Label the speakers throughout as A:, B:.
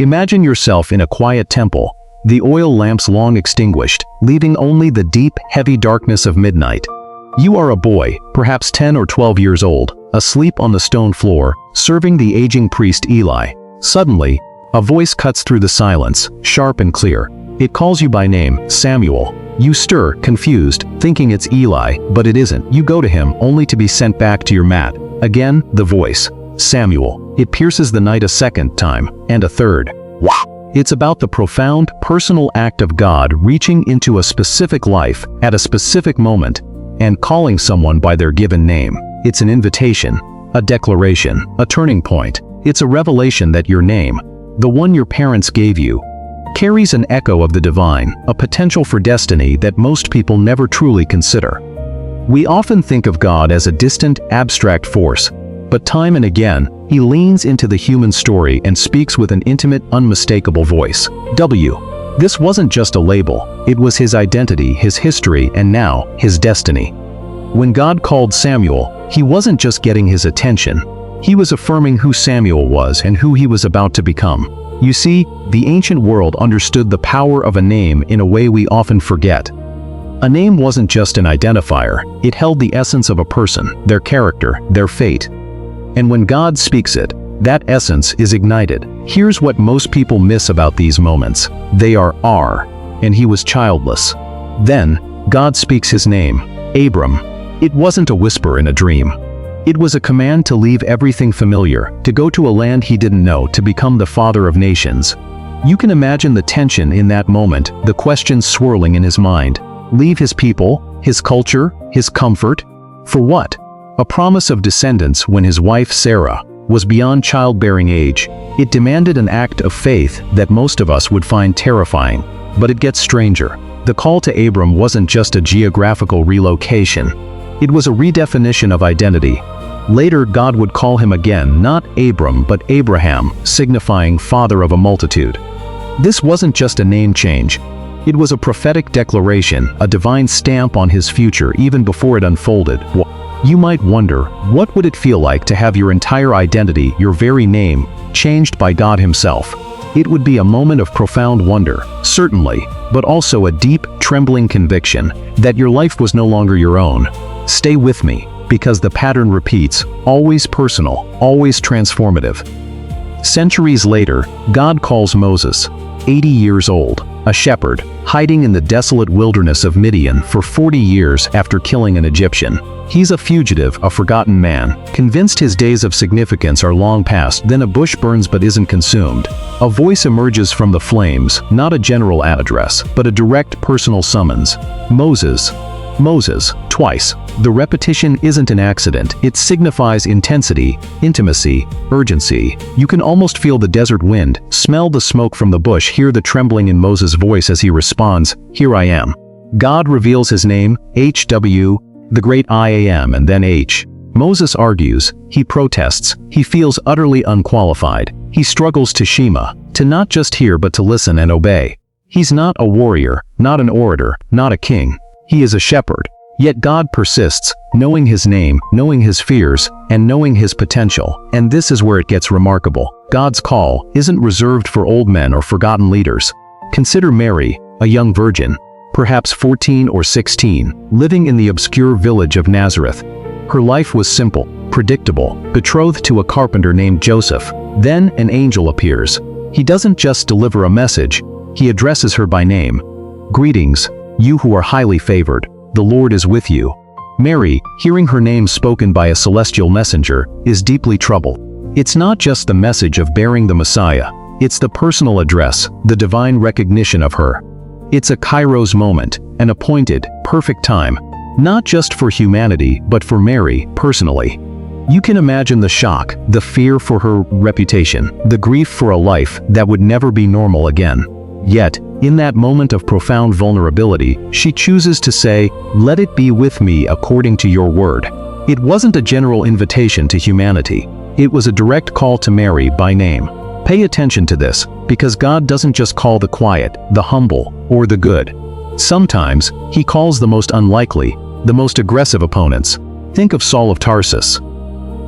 A: Imagine yourself in a quiet temple, the oil lamps long extinguished, leaving only the deep, heavy darkness of midnight. You are a boy, perhaps 10 or 12 years old, asleep on the stone floor, serving the aging priest Eli. Suddenly, a voice cuts through the silence, sharp and clear. It calls you by name, Samuel. You stir, confused, thinking it's Eli, but it isn't. You go to him, only to be sent back to your mat. Again, the voice, Samuel. It pierces the night a second time, and a third. It's about the profound, personal act of God reaching into a specific life, at a specific moment, and calling someone by their given name. It's an invitation, a declaration, a turning point. It's a revelation that your name, the one your parents gave you, carries an echo of the divine, a potential for destiny that most people never truly consider. We often think of God as a distant, abstract force, but time and again, he leans into the human story and speaks with an intimate, unmistakable voice. This wasn't just a label, it was his identity, his history, and now, his destiny. When God called Samuel, he wasn't just getting his attention, he was affirming who Samuel was and who he was about to become. You see, the ancient world understood the power of a name in a way we often forget. A name wasn't just an identifier, it held the essence of a person, their character, their fate. And when God speaks it, that essence is ignited. Here's what most people miss about these moments. They are, and he was childless. Then, God speaks his name, Abram. It wasn't a whisper in a dream. It was a command to leave everything familiar, to go to a land he didn't know, to become the father of nations. You can imagine the tension in that moment, the questions swirling in his mind. Leave his people, his culture, his comfort? For what? A promise of descendants when his wife Sarah was beyond childbearing age. It demanded an act of faith that most of us would find terrifying. But it gets stranger. The call to Abram wasn't just a geographical relocation. It was a redefinition of identity. Later, God would call him again, not Abram but Abraham, signifying father of a multitude. This wasn't just a name change. It was a prophetic declaration, a divine stamp on his future even before it unfolded. You might wonder, what would it feel like to have your entire identity, your very name, changed by God himself? It would be a moment of profound wonder, certainly, but also a deep, trembling conviction that your life was no longer your own. Stay with me, because the pattern repeats, always personal, always transformative. Centuries later, God calls Moses, 80 years old, a shepherd, hiding in the desolate wilderness of Midian for 40 years after killing an Egyptian. He's a fugitive, a forgotten man, convinced his days of significance are long past. Then a bush burns but isn't consumed. A voice emerges from the flames, not a general address, but a direct personal summons. Moses. Moses, twice. The repetition isn't an accident, it signifies intensity, intimacy, urgency. You can almost feel the desert wind, smell the smoke from the bush, hear the trembling in Moses' voice as he responds, "Here I am." God reveals his name, HW, the great I Am, and then H. Moses argues, he protests, he feels utterly unqualified. He struggles to Shema, to not just hear but to listen and obey. He's not a warrior, not an orator, not a king. He is a shepherd. Yet God persists, knowing his name, knowing his fears, and knowing his potential. And this is where it gets remarkable. God's call isn't reserved for old men or forgotten leaders. Consider Mary, a young virgin, perhaps 14 or 16, living in the obscure village of Nazareth. Her life was simple, predictable, betrothed to a carpenter named Joseph. Then an angel appears. He doesn't just deliver a message, he addresses her by name. "Greetings, you who are highly favored, the Lord is with you." Mary, hearing her name spoken by a celestial messenger, is deeply troubled. It's not just the message of bearing the Messiah, it's the personal address, the divine recognition of her. It's a Kairos moment, an appointed, perfect time, not just for humanity but for Mary, personally. You can imagine the shock, the fear for her reputation, the grief for a life that would never be normal again. Yet, in that moment of profound vulnerability, she chooses to say, "Let it be with me according to your word." It wasn't a general invitation to humanity. It was a direct call to Mary by name. Pay attention to this, because God doesn't just call the quiet, the humble, or the good. Sometimes, he calls the most unlikely, the most aggressive opponents. Think of Saul of Tarsus.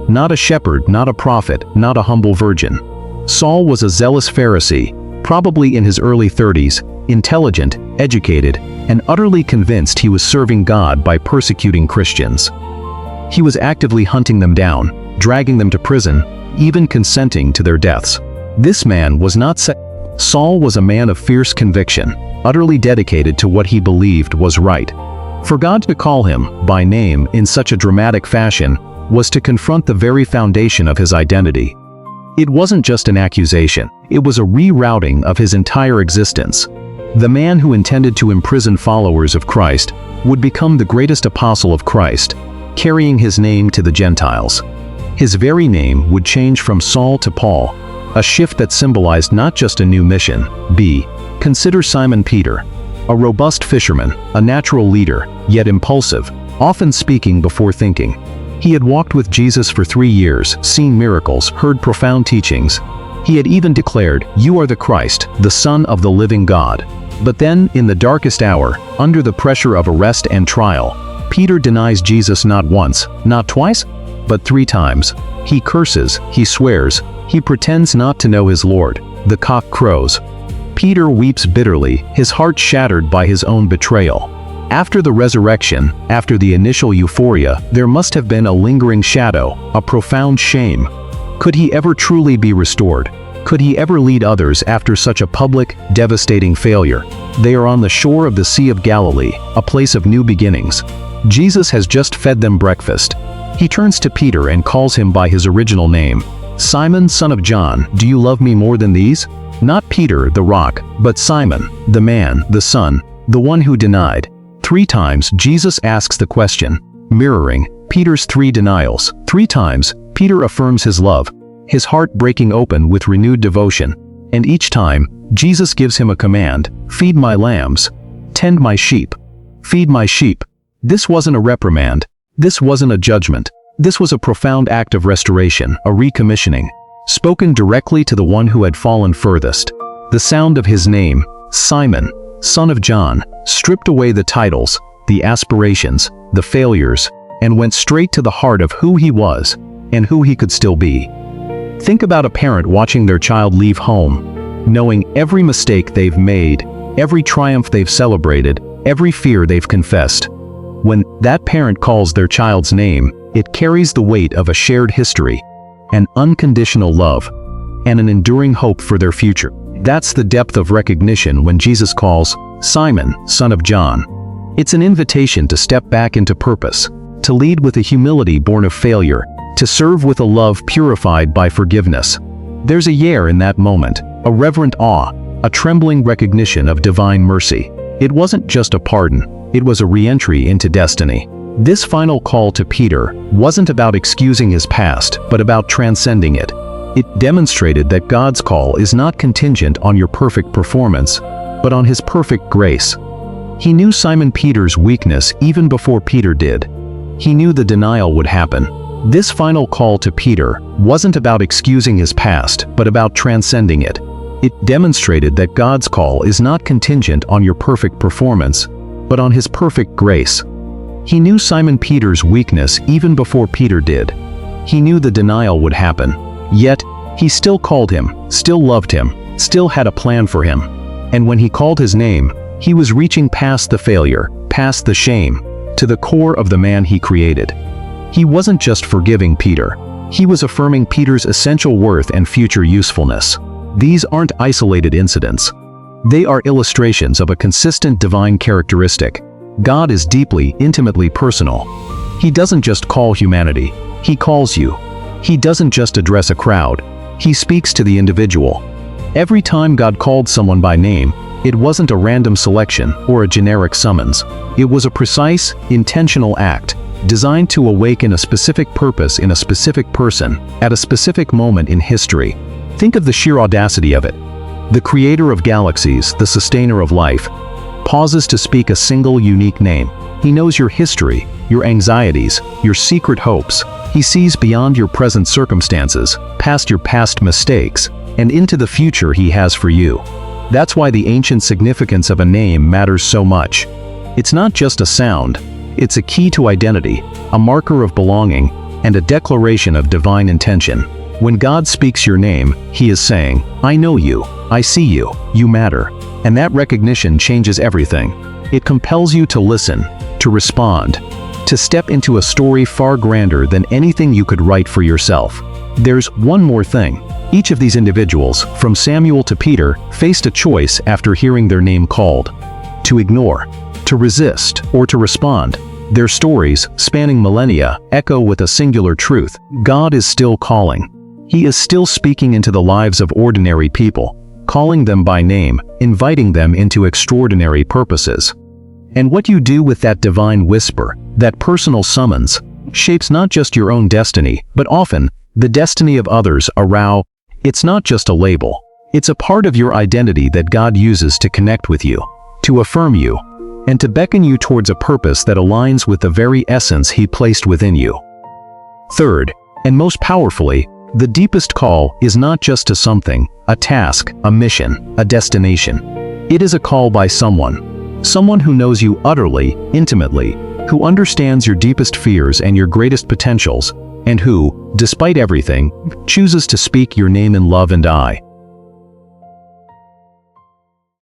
A: Not a shepherd, not a prophet, not a humble virgin. Saul was a zealous Pharisee, probably in his early 30s, intelligent, educated, and utterly convinced he was serving God by persecuting Christians. He was actively hunting them down, dragging them to prison, even consenting to their deaths. This man was not Saul was a man of fierce conviction, utterly dedicated to what he believed was right. For God to call him by name in such a dramatic fashion was to confront the very foundation of his identity. It wasn't just an accusation, it was a rerouting of his entire existence. The man who intended to imprison followers of Christ would become the greatest apostle of Christ, carrying his name to the Gentiles. His very name would change from Saul to Paul, a shift that symbolized not just a new mission. Consider Simon Peter, a robust fisherman, a natural leader, yet impulsive, often speaking before thinking. He had walked with Jesus for 3 years, seen miracles, heard profound teachings. He had even declared, "You are the Christ, the Son of the living God." But then, in the darkest hour, under the pressure of arrest and trial, Peter denies Jesus not once, not twice, but 3 times. He curses, he swears, he pretends not to know his Lord. The cock crows. Peter weeps bitterly, his heart shattered by his own betrayal. After the resurrection, after the initial euphoria, there must have been a lingering shadow, a profound shame. Could he ever truly be restored? Could he ever lead others after such a public, devastating failure? They are on the shore of the Sea of Galilee, a place of new beginnings. Jesus has just fed them breakfast. He turns to Peter and calls him by his original name. "Simon, son of John, do you love me more than these?" Not Peter, the rock, but Simon, the man, the son, the one who denied. 3 times Jesus asks the question, mirroring Peter's 3 denials. 3 times, Peter affirms his love, his heart breaking open with renewed devotion. And each time, Jesus gives him a command: feed my lambs, tend my sheep, feed my sheep. This wasn't a reprimand. This wasn't a judgment. This was a profound act of restoration, a recommissioning, spoken directly to the one who had fallen furthest. The sound of his name, Simon, son of John, stripped away the titles, the aspirations, the failures, and went straight to the heart of who he was and who he could still be. Think about a parent watching their child leave home, knowing every mistake they've made, every triumph they've celebrated, every fear they've confessed. When that parent calls their child's name, it carries the weight of a shared history, an unconditional love, and an enduring hope for their future. That's the depth of recognition when Jesus calls, "Simon, son of John." It's an invitation to step back into purpose, to lead with a humility born of failure, to serve with a love purified by forgiveness. There's a year in that moment, a reverent awe, a trembling recognition of divine mercy. It wasn't just a pardon, it was a re-entry into destiny. This final call to Peter wasn't about excusing his past, but about transcending it. It demonstrated that God's call is not contingent on your perfect performance, but on his perfect grace. He knew Simon Peter's weakness even before Peter did. He knew the denial would happen. This final call to Peter wasn't about excusing his past, but about transcending it. It demonstrated that God's call is not contingent on your perfect performance, but on his perfect grace. He knew Simon Peter's weakness even before Peter did. He knew the denial would happen. Yet, he still called him, still loved him, still had a plan for him. And when he called his name, he was reaching past the failure, past the shame, to the core of the man he created. He wasn't just forgiving Peter. He was affirming Peter's essential worth and future usefulness. These aren't isolated incidents. They are illustrations of a consistent divine characteristic. God is deeply, intimately personal. He doesn't just call humanity, he calls you. He doesn't just address a crowd, he speaks to the individual. Every time God called someone by name, it wasn't a random selection or a generic summons. It was a precise, intentional act, designed to awaken a specific purpose in a specific person, at a specific moment in history. Think of the sheer audacity of it. The creator of galaxies, the sustainer of life, pauses to speak a single unique name. He knows your history, your anxieties, your secret hopes. He sees beyond your present circumstances, past your past mistakes, and into the future he has for you. That's why the ancient significance of a name matters so much. It's not just a sound, it's a key to identity, a marker of belonging, and a declaration of divine intention. When God speaks your name, He is saying, I know you, I see you, you matter. And that recognition changes everything. It compels you to listen, to respond, to step into a story far grander than anything you could write for yourself. There's one more thing. Each of these individuals, from Samuel to Peter, faced a choice after hearing their name called: to ignore, to resist, or to respond. Their stories, spanning millennia, echo with a singular truth: God is still calling. He is still speaking into the lives of ordinary people, calling them by name, inviting them into extraordinary purposes. And what you do with that divine whisper, that personal summons, shapes not just your own destiny, but often the destiny of others around. It's not just a label. It's a part of your identity that God uses to connect with you, to affirm you, and to beckon you towards a purpose that aligns with the very essence He placed within you. Third, and most powerfully, the deepest call is not just to something, a task, a mission, a destination. It is a call by someone who knows you utterly, intimately, who understands your deepest fears and your greatest potentials, and who, despite everything, chooses to speak your name in love and